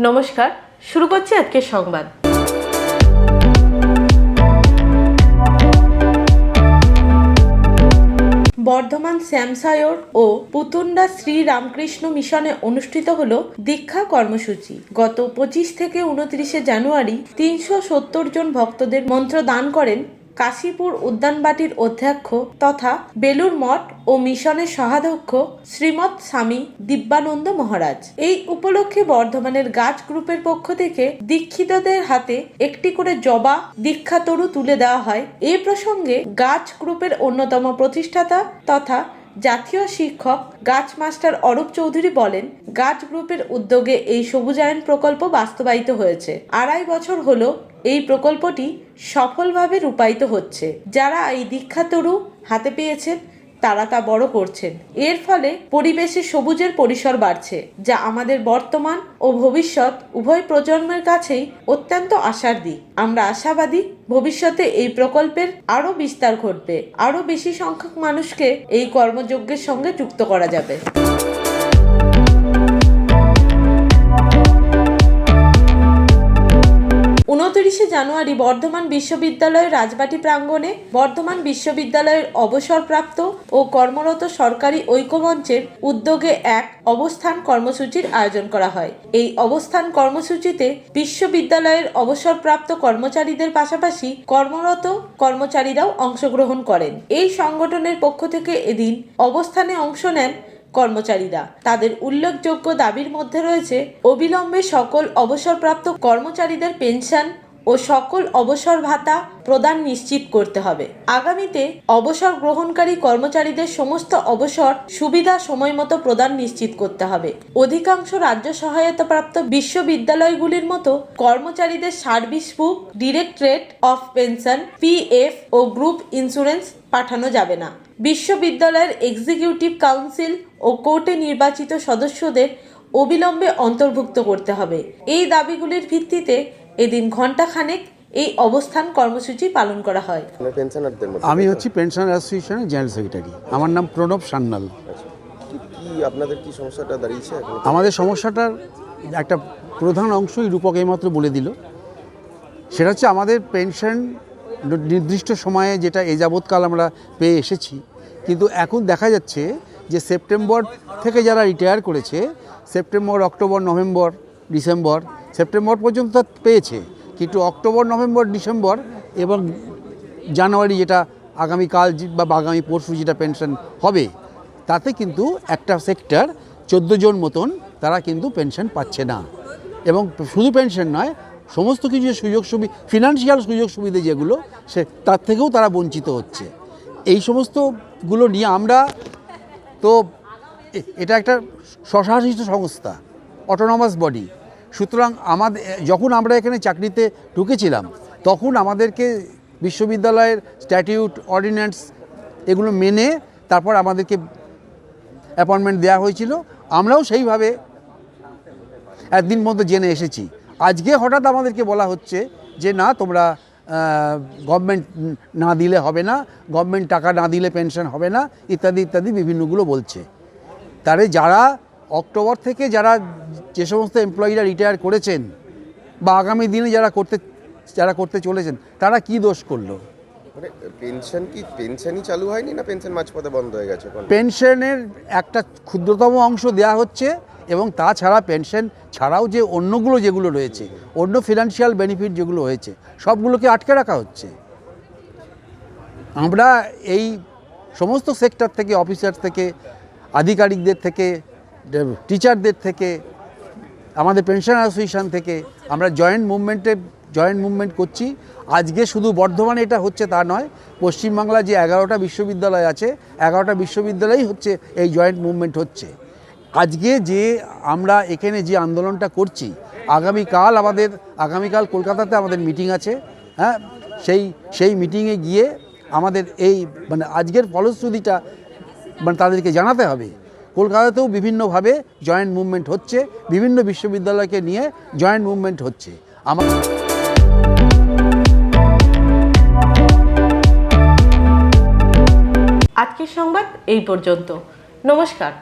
নমস্কার, শুরু করছি আজকের সংবাদ। বর্ধমান শ্যামসায়র ও পুতুন্ডা শ্রী রামকৃষ্ণ মিশনে অনুষ্ঠিত হলো দীক্ষা কর্মসূচি। গত 25 থেকে 29 জানুয়ারি 370 জন ভক্তদের মন্ত্র দান করেন কাশীপুর উদ্যানবাটির অধ্যক্ষ তথা বেলুর মঠ ও মিশনের সহাধ্যক্ষ শ্রীমৎ স্বামী দিব্যানন্দ মহারাজ। এই উপলক্ষে বর্ধমানের গাছ গ্রুপের পক্ষ থেকে দীক্ষিতদের হাতে একটি করে জবা দীক্ষা তরু তুলে দেওয়া হয়। এই প্রসঙ্গে গাছ গ্রুপের অন্যতম প্রতিষ্ঠাতা তথা জাতীয় শিক্ষক গাছ মাস্টার অরূপ চৌধুরী বলেন, গাছ গ্রুপের উদ্যোগে এই সবুজায়ন প্রকল্প বাস্তবায়িত হয়েছে। 2.5 বছর হলো এই প্রকল্পটি সফলভাবে রূপায়িত হচ্ছে। যারা এই দীক্ষা তরু হাতে পেয়েছেন তারা তা বড় করছেন। এর ফলে পরিবেশে সবুজের পরিসর বাড়ছে, যা আমাদের বর্তমান ও ভবিষ্যৎ উভয় প্রজন্মের কাছেই অত্যন্ত আশার দিক। আমরা আশাবাদী ভবিষ্যতে এই প্রকল্পের আরও বিস্তার ঘটবে, আরও বেশি সংখ্যক মানুষকে এই কর্মযজ্ঞের সঙ্গে যুক্ত করা যাবে। 29 জানুয়ারি বর্ধমান বিশ্ববিদ্যালয়ের রাজবাটি প্রাঙ্গণে বর্ধমান বিশ্ববিদ্যালয়ের অবসরপ্রাপ্ত ও কর্মরত সরকারি ঐক্যমঞ্চের উদ্যোগে এক অবস্থান কর্মসূচির আয়োজন করা হয়। এই অবস্থান কর্মসূচিতে বিশ্ববিদ্যালয়ের অবসরপ্রাপ্ত কর্মচারীদের পাশাপাশি কর্মরত কর্মচারীরাও অংশগ্রহণ করেন। এই সংগঠনের পক্ষ থেকে এদিন অবস্থানে অংশ নেন কর্মচারীরা। তাদের উল্লেখযোগ্য দাবির মধ্যে রয়েছে অবিলম্বে সকল অবসরপ্রাপ্ত কর্মচারীদের পেনশন ও সকল অবসর ভাতা প্রদান নিশ্চিত করতে হবে। আগামীতে অবসর গ্রহণকারী কর্মচারীদের সমস্ত অবসর সুবিধা সময়মতো প্রদান নিশ্চিত করতে হবে। অধিকাংশ রাজ্য সহায়তাপ্রাপ্ত বিশ্ববিদ্যালয়গুলির মতো কর্মচারীদের service book, direct rate of pension, PF ও গ্রুপ ইন্স্যুরেন্স পাঠানো যাবে না। বিশ্ববিদ্যালয়ের এক্সিকিউটিভ কাউন্সিল ও কোর্টে নির্বাচিত সদস্যদের অবিলম্বে অন্তর্ভুক্ত করতে হবে। এই দাবিগুলির ভিত্তিতে এদিন ঘণ্টাখানেক এই অবস্থান কর্মসূচি পালন করা হয়। আমি হচ্ছি পেনশন অ্যাসোসিয়েশনের জেনারেল সেক্রেটারি। আমার নাম প্রণব সান্যাল। আপনাদের কি সমস্যাটা দাঁড়িয়েছে? আমাদের সমস্যাটার একটা প্রধান অংশই রূপক এইমাত্র বলে দিল। সেটা হচ্ছে আমাদের পেনশন নির্দিষ্ট সময়ে যেটা এ যাবৎকাল আমরা পেয়ে এসেছি, কিন্তু এখন দেখা যাচ্ছে যে সেপ্টেম্বর থেকে যারা রিটায়ার করেছে, September, October, November, December, September পর্যন্ত পেয়েছে, কিন্তু অক্টোবর, নভেম্বর, ডিসেম্বর এবং জানুয়ারি যেটা আগামীকাল বা আগামী পরশু যেটা পেনশন হবে, তাতে কিন্তু একটা সেক্টর 14 জন মতন তারা কিন্তু পেনশন পাচ্ছে না। এবং শুধু পেনশন নয়, সমস্ত কিছু সুযোগ সুবিধা, ফিনান্সিয়াল সুযোগ সুবিধা যেগুলো, সে তার থেকেও তারা বঞ্চিত হচ্ছে। এই সমস্তগুলো নিয়ে আমরা তো, এটা একটা স্বশাসিত সংস্থা, অটোনমাস বডি। সুতরাং যখন আমরা এখানে চাকরিতে ঢুকেছিলাম, তখন আমাদেরকে বিশ্ববিদ্যালয়ের স্ট্যাটিউট, অর্ডিন্যান্স এগুলো মেনে তারপর আমাদেরকে অ্যাপয়েন্টমেন্ট দেওয়া হয়েছিল। আমরাও সেইভাবে একদিন মতো জেনে এসেছি। আজকে হঠাৎ আমাদেরকে বলা হচ্ছে যে না, তোমরা গভর্নমেন্ট না দিলে হবে না, গভর্নমেন্ট টাকা না দিলে পেনশন হবে না, ইত্যাদি ইত্যাদি বিভিন্নগুলো বলছে। তারে যারা অক্টোবর থেকে যে সমস্ত এমপ্লয়িরা রিটায়ার করেছেন বা আগামী দিনে যারা করতে চলেছেন, তারা কি দোষ করলো? মানে পেনশনই চালু হয়নি না পেনশন মাঝপথে বন্ধ হয়ে গেছে? পেনশনের একটা ক্ষুদ্রতম অংশ দেওয়া হচ্ছে, এবং তাছাড়া পেনশন ছাড়াও যে অন্যগুলো যেগুলো রয়েছে, অন্য ফিনান্সিয়াল বেনিফিট যেগুলো হয়েছে, সবগুলোকে আটকে রাখা হচ্ছে। আমরা এই সমস্ত সেক্টর থেকে, অফিসার থেকে, আধিকারিকদের থেকে, টিচারদের থেকে, আমাদের পেনশন অ্যাসোসিয়েশন থেকে আমরা জয়েন্ট মুভমেন্ট করছি। আজকে শুধু বর্ধমানে এটা হচ্ছে তা নয়, পশ্চিমবাংলা যে 11টা বিশ্ববিদ্যালয় আছে, 11টা বিশ্ববিদ্যালয়ই হচ্ছে এই জয়েন্ট মুভমেন্ট হচ্ছে। আজকে যে আমরা এখানে যে আন্দোলনটা করছি, আগামীকাল কলকাতাতে আমাদের মিটিং আছে। হ্যাঁ, সেই মিটিংয়ে গিয়ে আমাদের এই আজকের ফলশ্রুতিটা তাদেরকে জানাতে হবে। কলকাতাতেও বিভিন্নভাবে জয়েন্ট মুভমেন্ট হচ্ছে, বিভিন্ন বিশ্ববিদ্যালয়কে নিয়ে জয়েন্ট মুভমেন্ট হচ্ছে। আজকের সংবাদ এই পর্যন্ত। নমস্কার।